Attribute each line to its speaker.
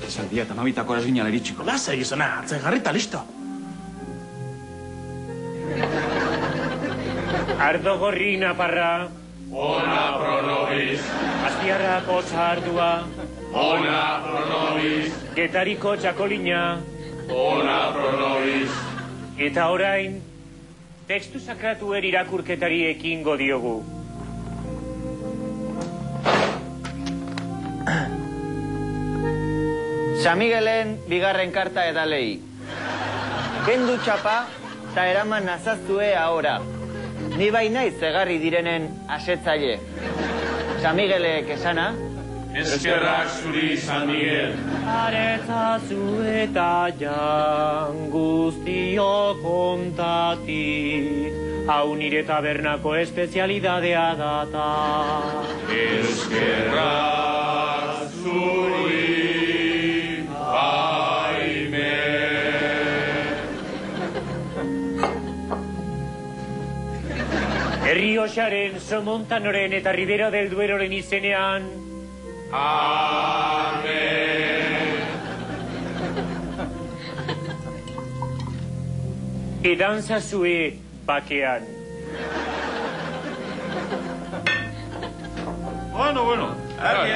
Speaker 1: Esaldia eta mabitako ez ginala iritsiko.
Speaker 2: Lasa egizona, hartzen jarrita, listo.
Speaker 3: Ardo gorri naparra.
Speaker 4: Ona pro nobis.
Speaker 3: Azpiarrako txardua.
Speaker 4: Ona pro nobis.
Speaker 3: Getariko txakolina.
Speaker 4: Ona pro nobis.
Speaker 3: Eta orain, tekstu sakratuen irakurketari ekingo diogu.
Speaker 5: San Miguelen bigarren karta edalei. Kendu txapa eta eraman nazaztue ahora. Ni bai naiz egarri direnen asetzaile. San Miguelek esana.
Speaker 4: Eskerrak zuri, San Miguel.
Speaker 3: Aretzazu eta jan guztio kontatik. Hau nire tabernako espezialidadea data.
Speaker 4: Eskerrak zuri.
Speaker 3: Errioxaren, Somontanoren eta Ribera del Dueroren izenean.
Speaker 4: Amen.
Speaker 3: Edan zazue bakean.
Speaker 4: Bueno. Argi,